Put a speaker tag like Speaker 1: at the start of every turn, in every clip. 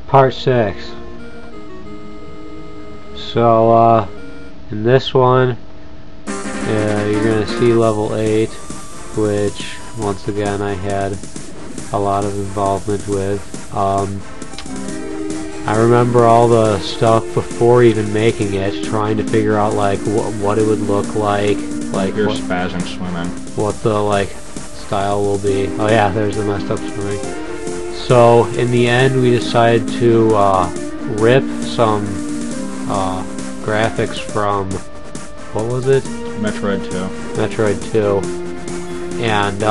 Speaker 1: Part 6. So, in this one, you're gonna see level 8, which, once again, I had a lot of involvement with. I remember all the stuff before even making it, trying to figure out, like, what it would look like
Speaker 2: You're spazzing swimming.
Speaker 1: What the, like, style will be. Oh yeah, there's the messed up swimming. So, in the end, we decided to rip some graphics from, what was it?
Speaker 2: Metroid 2.
Speaker 1: Metroid 2. And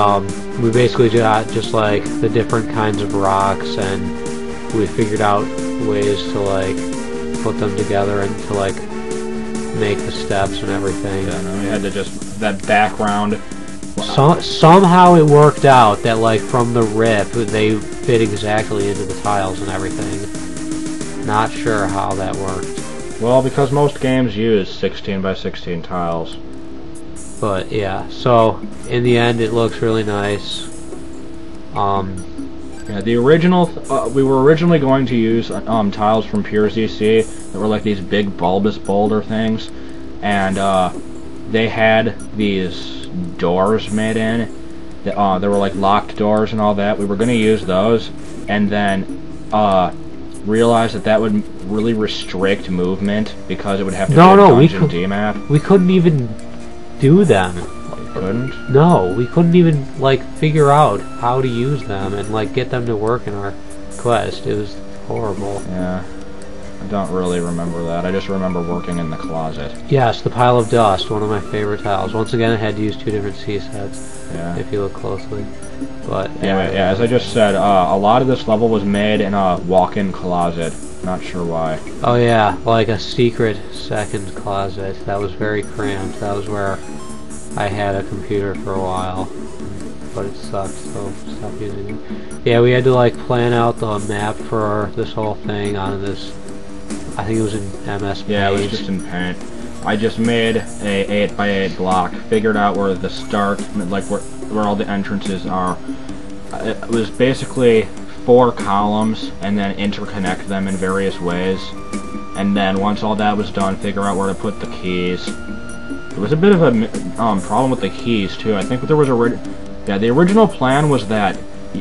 Speaker 1: we basically got just like the different kinds of rocks, and we figured out ways to like put them together and to like make the steps and everything.
Speaker 2: Yeah, no, we had to just, that background.
Speaker 1: Somehow it worked out that like from the rip they fit exactly into the tiles and everything. Not sure how that worked.
Speaker 2: Well, because most games use 16 by 16 tiles.
Speaker 1: But yeah, so in the end it looks really nice.
Speaker 2: Yeah, the original, we were originally going to use tiles from Pure ZC that were like these big bulbous boulder things, and they had these doors made in. There were like locked doors and all that. We were going to use those, and then realized that would really restrict movement because it would have to be a dungeon D-map.
Speaker 1: We couldn't even do them.
Speaker 2: Couldn't?
Speaker 1: No, we couldn't even like figure out how to use them and like get them to work in our quest. It was horrible.
Speaker 2: Yeah, I don't really remember that. I just remember working in the closet.
Speaker 1: Yes, the pile of dust, one of my favorite tiles. Once again, I had to use 2 different C sets.
Speaker 2: Yeah.
Speaker 1: If you look closely. But
Speaker 2: anyway, yeah, as I just said, a lot of this level was made in a walk-in closet. Not sure why.
Speaker 1: Oh yeah, like a secret second closet. That was very cramped. That was where I had a computer for a while, but it sucked, so stopped using it. Yeah, we had to like plan out the map for this whole thing on this. I think it was in MS Paint.
Speaker 2: Yeah, it was just in Paint. I just made a 8x8 block, figured out where the start, like where all the entrances are. It was basically 4 columns, and then interconnect them in various ways. And then once all that was done, figure out where to put the keys. There was a bit of a problem with the keys too. I think there was the original plan was that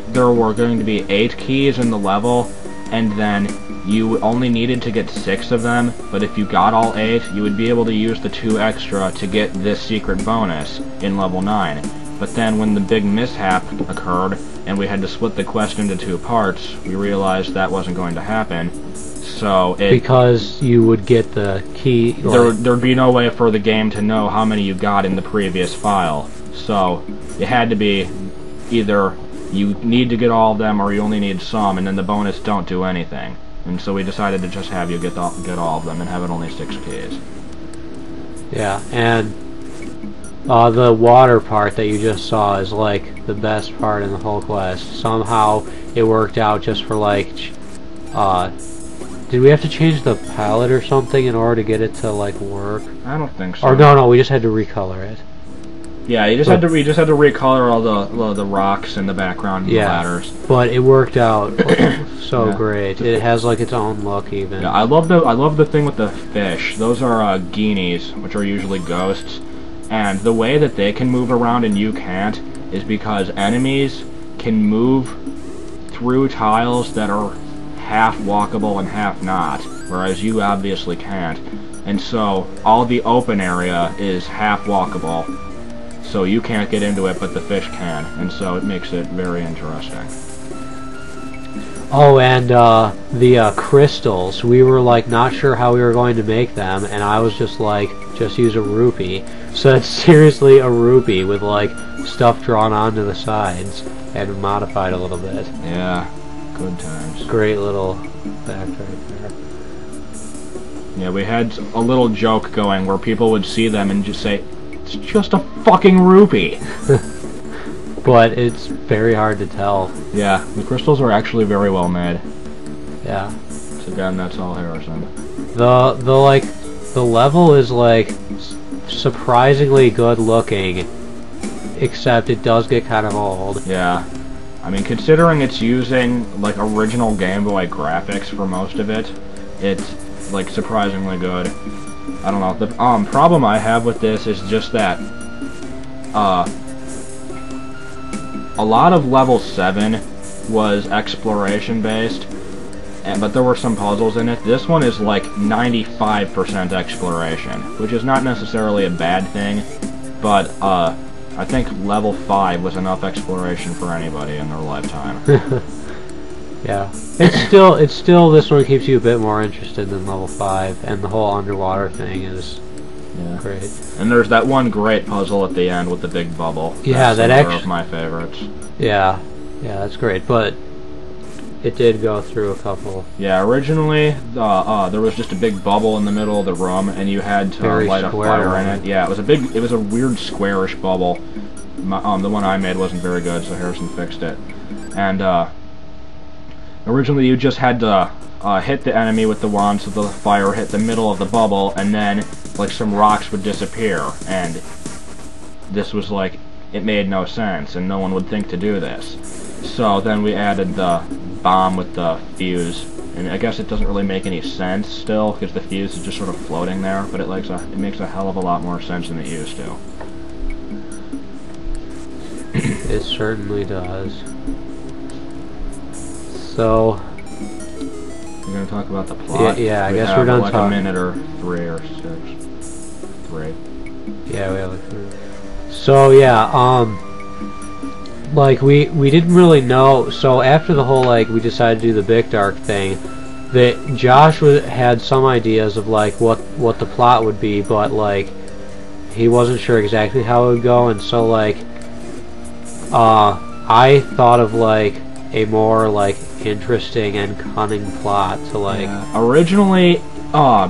Speaker 2: there were going to be 8 keys in the level, and then you only needed to get 6 of them, but if you got all 8, you would be able to use the 2 extra to get this secret bonus in level 9. But then when the big mishap occurred, and we had to split the quest into 2 parts, we realized that wasn't going to happen. So
Speaker 1: because you would get the key.
Speaker 2: There'd be no way for the game to know how many you got in the previous file. So it had to be either you need to get all of them or you only need some, and then the bonus don't do anything. And so we decided to just have you get all of them and have it only 6 keys.
Speaker 1: Yeah, and the water part that you just saw is like the best part in the whole quest. Somehow it worked out just for like did we have to change the palette or something in order to get it to like work?
Speaker 2: I don't think so.
Speaker 1: Or no, we just had to recolor it.
Speaker 2: Yeah, we just had to recolor all the rocks in the background and the ladders.
Speaker 1: But it worked out so great. It has like its own look even.
Speaker 2: Yeah, I love the thing with the fish. Those are guineas, which are usually ghosts. And the way that they can move around and you can't is because enemies can move through tiles that are half walkable and half not, whereas you obviously can't. And so all the open area is half walkable, so you can't get into it, but the fish can, and so it makes it very interesting.
Speaker 1: Oh, and the crystals, we were like not sure how we were going to make them, and I was just like, just use a rupee. So it's seriously a rupee with like stuff drawn onto the sides and modified a little bit.
Speaker 2: Yeah, good times.
Speaker 1: Great little fact right there.
Speaker 2: Yeah, we had a little joke going where people would see them and just say, it's just a fucking rupee.
Speaker 1: But it's very hard to tell.
Speaker 2: Yeah, the crystals are actually very well made.
Speaker 1: Yeah.
Speaker 2: So again, that's all Harrison.
Speaker 1: The level is like surprisingly good looking, except it does get kind of old.
Speaker 2: Yeah. I mean, considering it's using, like, original Game Boy graphics for most of it, it's, like, surprisingly good. I don't know. The problem I have with this is just that, a lot of level 7 was exploration-based, but there were some puzzles in it. This one is, like, 95% exploration, which is not necessarily a bad thing, but, I think level 5 was enough exploration for anybody in their lifetime.
Speaker 1: Yeah. It's still this one keeps you a bit more interested than level 5, and the whole underwater thing is great.
Speaker 2: And there's that one great puzzle at the end with the big bubble.
Speaker 1: Yeah,
Speaker 2: that's another of my favorites.
Speaker 1: Yeah. Yeah, that's great, but it did go through a couple.
Speaker 2: Yeah, originally, there was just a big bubble in the middle of the room, and you had to light a fire in it. Yeah, it was a weird squarish bubble. The one I made wasn't very good, so Harrison fixed it. And, originally you just had to, hit the enemy with the wand so the fire hit the middle of the bubble, and then, like, some rocks would disappear, and this was, like, it made no sense, and no one would think to do this. So then we added the bomb with the fuse, and I guess it doesn't really make any sense still, because the fuse is just sort of floating there, but it makes a hell of a lot more sense than it used to.
Speaker 1: It certainly does. So...
Speaker 2: We're going to talk about the plot?
Speaker 1: Yeah, I guess we're done
Speaker 2: like
Speaker 1: talking.
Speaker 2: a minute or 3 or 6. 3.
Speaker 1: Yeah, we have like 3. So, yeah, like, we didn't really know, so after the whole, like, we decided to do the Big Dark thing, that Josh had some ideas of, like, what the plot would be, but, like, he wasn't sure exactly how it would go, and so, like, I thought of, like, a more, like, interesting and cunning plot to, like...
Speaker 2: Yeah. Originally,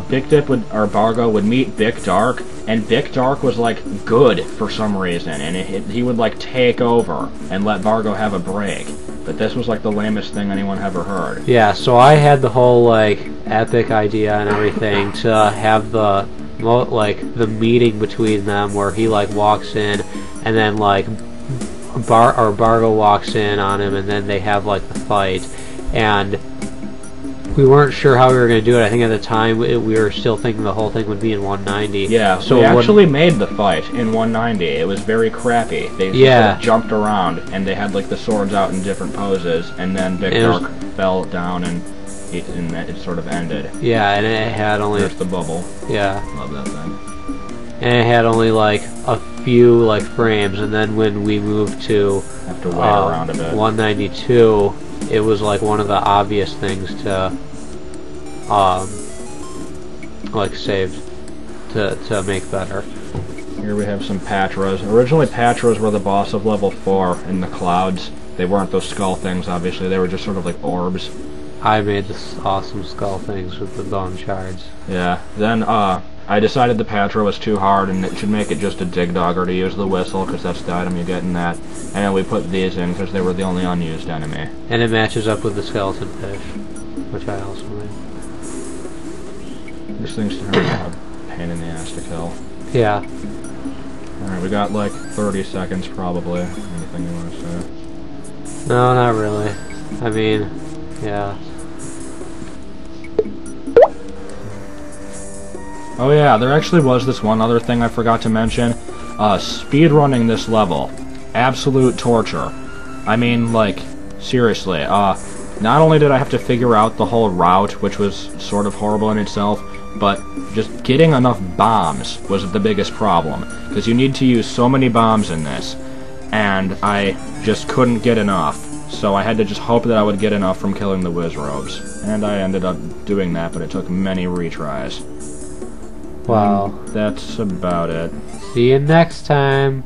Speaker 2: Big Dip or Bargo would meet Big Dark, and Big Dark was, like, good for some reason, and he would, like, take over and let Bargo have a break. But this was, like, the lamest thing anyone ever heard.
Speaker 1: Yeah, so I had the whole, like, epic idea and everything to have the, like, the meeting between them where he, like, walks in, and then, like, Bargo walks in on him, and then they have, like, the fight. And we weren't sure how we were going to do it. I think at the time we were still thinking the whole thing would be in 190.
Speaker 2: Yeah, so we actually made the fight in 190. It was very crappy. They sort of jumped around, and they had, like, the swords out in different poses, and then Big Dark fell down, and it sort of ended.
Speaker 1: Yeah, and it had only...
Speaker 2: There's the bubble.
Speaker 1: Yeah.
Speaker 2: Love that thing.
Speaker 1: And it had only, like, a few, like, frames, and then when we moved to...
Speaker 2: Have to wait around a bit.
Speaker 1: 192... it was like one of the obvious things to like save to make better.
Speaker 2: Here we have some Patras. Originally Patras were the boss of level 4 in the clouds. They weren't those skull things, obviously, they were just sort of like orbs.
Speaker 1: I made this awesome skull things with the bone shards.
Speaker 2: Yeah. Then I decided the Patra was too hard and it should make it just a dig dogger to use the whistle, because that's the item you get in that. And then we put these in because they were the only unused enemy.
Speaker 1: And it matches up with the skeleton fish, which I also made.
Speaker 2: These things turn out a pain in the ass to kill.
Speaker 1: Yeah.
Speaker 2: Alright, we got like 30 seconds probably. Anything you want to say?
Speaker 1: No, not really. I mean, yeah.
Speaker 2: Oh yeah, there actually was this one other thing I forgot to mention. Speedrunning this level. Absolute torture. I mean, like, seriously, not only did I have to figure out the whole route, which was sort of horrible in itself, but just getting enough bombs was the biggest problem. Because you need to use so many bombs in this, and I just couldn't get enough. So I had to just hope that I would get enough from killing the Wizrobes. And I ended up doing that, but it took many retries.
Speaker 1: Wow.
Speaker 2: That's about it.
Speaker 1: See you next time.